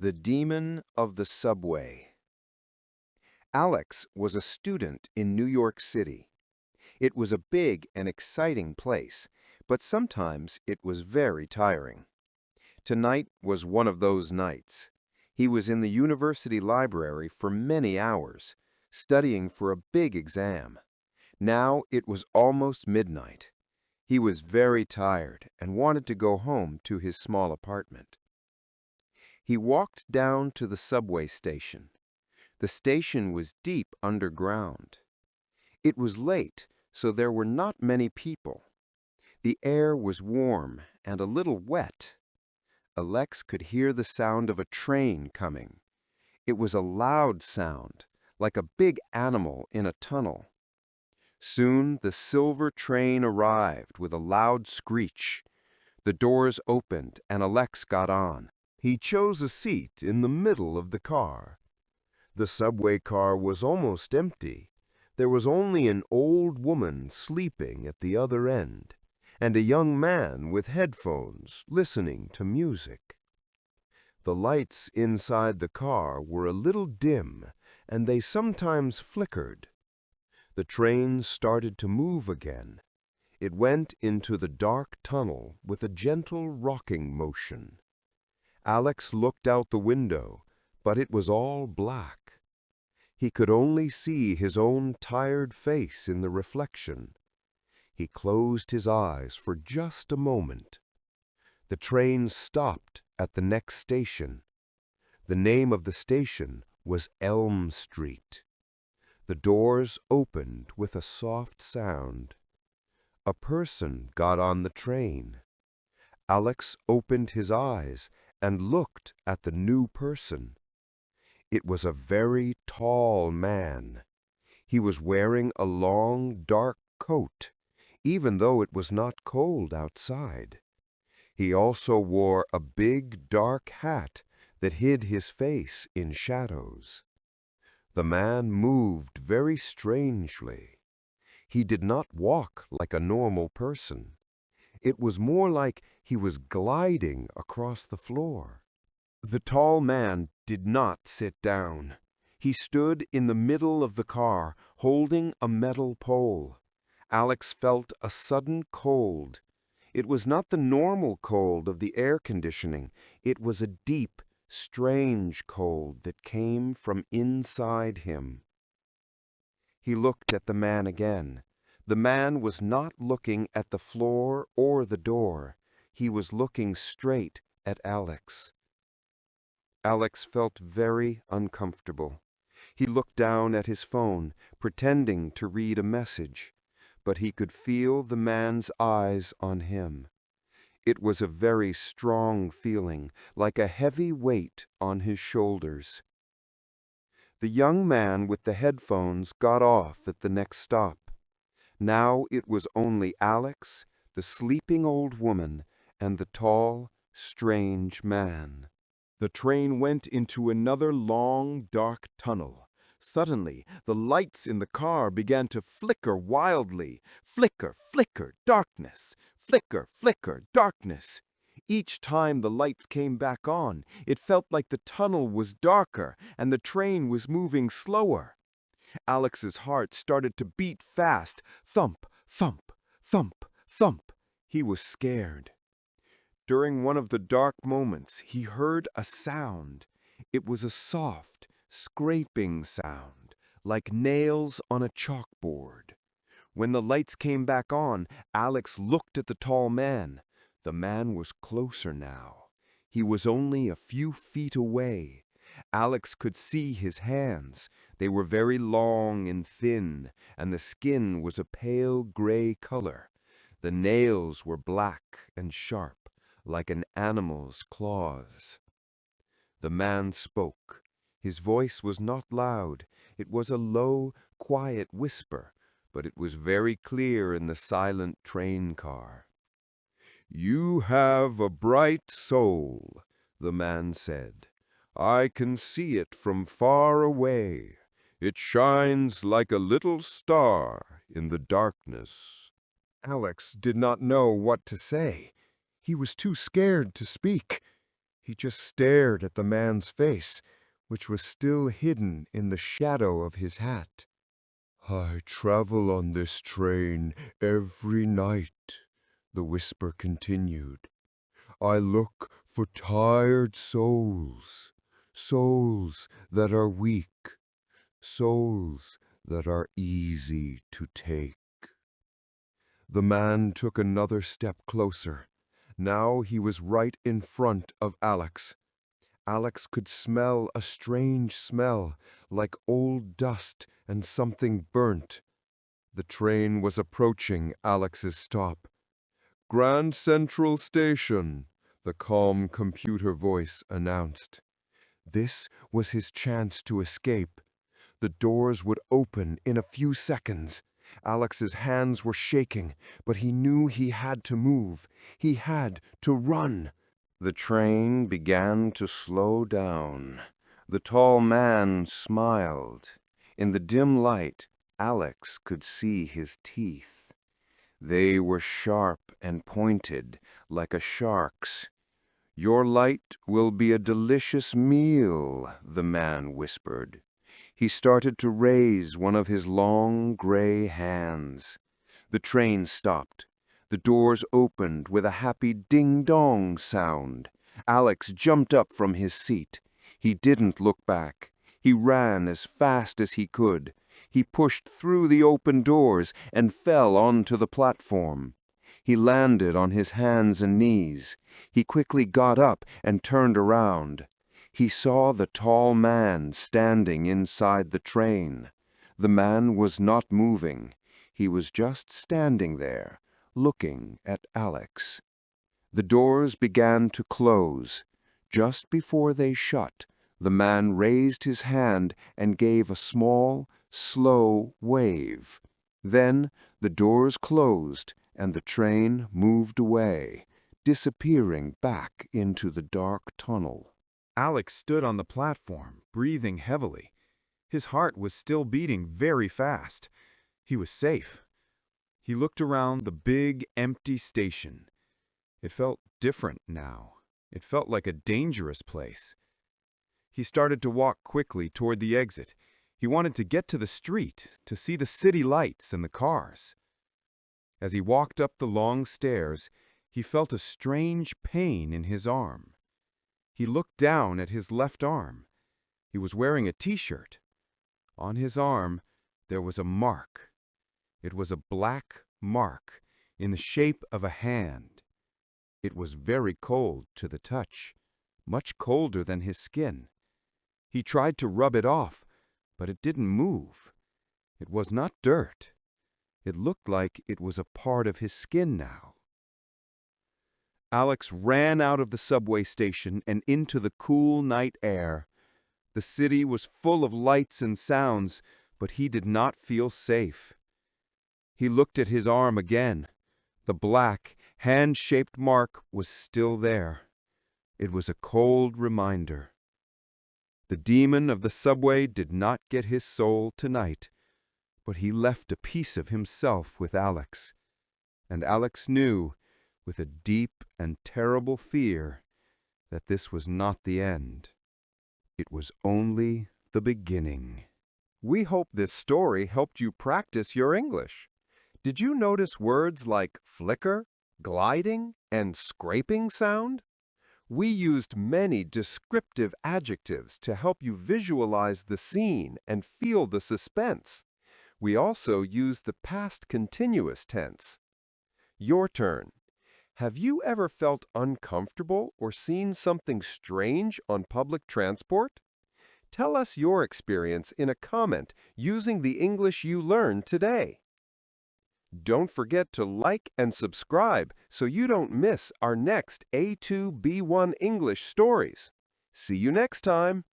The Demon of the Subway. Alex was a student in New York City. It was a big and exciting place, but sometimes it was very tiring. Tonight was one of those nights. He was in the university library for many hours, studying for a big exam. Now it was almost midnight. He was very tired and wanted to go home to his small apartment. He walked down to the subway station. The station was deep underground. It was late, so there were not many people. The air was warm and a little wet. Alex could hear the sound of a train coming. It was a loud sound, like a big animal in a tunnel. Soon the silver train arrived with a loud screech. The doors opened and Alex got on. He chose a seat in the middle of the car. The subway car was almost empty. There was only an old woman sleeping at the other end, and a young man with headphones listening to music. The lights inside the car were a little dim, and they sometimes flickered. The train started to move again. It went into the dark tunnel with a gentle rocking motion. Alex looked out the window, but it was all black. He could only see his own tired face in the reflection. He closed his eyes for just a moment. The train stopped at the next station. The name of the station was Elm Street. The doors opened with a soft sound. A person got on the train. Alex opened his eyes and looked at the new person. It was a very tall man. He was wearing a long, dark coat, even though it was not cold outside. He also wore a big, dark hat that hid his face in shadows. The man moved very strangely. He did not walk like a normal person. It was more like he was gliding across the floor. The tall man did not sit down. He stood in the middle of the car, holding a metal pole. Alex felt a sudden cold. It was not the normal cold of the air conditioning. It was a deep, strange cold that came from inside him. He looked at the man again. The man was not looking at the floor or the door. He was looking straight at Alex. Alex felt very uncomfortable. He looked down at his phone, pretending to read a message, but he could feel the man's eyes on him. It was a very strong feeling, like a heavy weight on his shoulders. The young man with the headphones got off at the next stop. Now it was only Alex, the sleeping old woman, and the tall, strange man. The train went into another long, dark tunnel. Suddenly, the lights in the car began to flicker wildly. Flicker, flicker, darkness. Flicker, flicker, darkness. Each time the lights came back on, it felt like the tunnel was darker and the train was moving slower. Alex's heart started to beat fast. Thump, thump, thump, thump. He was scared. During one of the dark moments, he heard a sound. It was a soft, scraping sound, like nails on a chalkboard. When the lights came back on, Alex looked at the tall man. The man was closer now. He was only a few feet away. Alex could see his hands. They were very long and thin, and the skin was a pale gray color. The nails were black and sharp, like an animal's claws. The man spoke. His voice was not loud. It was a low, quiet whisper, but it was very clear in the silent train car. "You have a bright soul," the man said. "I can see it from far away. It shines like a little star in the darkness." Alex did not know what to say. He was too scared to speak. He just stared at the man's face, which was still hidden in the shadow of his hat. "I travel on this train every night," the whisper continued. "I look for tired souls, souls that are weak, souls that are easy to take." The man took another step closer. Now he was right in front of Alex. Alex could smell a strange smell, like old dust and something burnt. The train was approaching Alex's stop. "Grand Central Station," the calm computer voice announced. This was his chance to escape. The doors would open in a few seconds. Alex's hands were shaking, but he knew he had to move. He had to run. The train began to slow down. The tall man smiled. In the dim light, Alex could see his teeth. They were sharp and pointed, like a shark's. "Your light will be a delicious meal," the man whispered. He started to raise one of his long gray hands. The train stopped. The doors opened with a happy ding-dong sound. Alex jumped up from his seat. He didn't look back. He ran as fast as he could. He pushed through the open doors and fell onto the platform. He landed on his hands and knees. He quickly got up and turned around. He saw the tall man standing inside the train. The man was not moving. He was just standing there, looking at Alex. The doors began to close. Just before they shut, the man raised his hand and gave a small, slow wave. Then the doors closed and the train moved away, disappearing back into the dark tunnel. Alex stood on the platform, breathing heavily. His heart was still beating very fast. He was safe. He looked around the big, empty station. It felt different now. It felt like a dangerous place. He started to walk quickly toward the exit. He wanted to get to the street, to see the city lights and the cars. As he walked up the long stairs, he felt a strange pain in his arm. He looked down at his left arm. He was wearing a t-shirt. On his arm, there was a mark. It was a black mark in the shape of a hand. It was very cold to the touch, much colder than his skin. He tried to rub it off, but it didn't move. It was not dirt. It looked like it was a part of his skin now. Alex ran out of the subway station and into the cool night air. The city was full of lights and sounds, but he did not feel safe. He looked at his arm again. The black, hand-shaped mark was still there. It was a cold reminder. The demon of the subway did not get his soul tonight, but he left a piece of himself with Alex. And Alex knew, with a deep and terrible fear, that this was not the end. It was only the beginning. We hope this story helped you practice your English. Did you notice words like flicker, gliding, and scraping sound? We used many descriptive adjectives to help you visualize the scene and feel the suspense. We also used the past continuous tense. Your turn. Have you ever felt uncomfortable or seen something strange on public transport? Tell us your experience in a comment using the English you learned today. Don't forget to like and subscribe so you don't miss our next A2 B1 English stories. See you next time.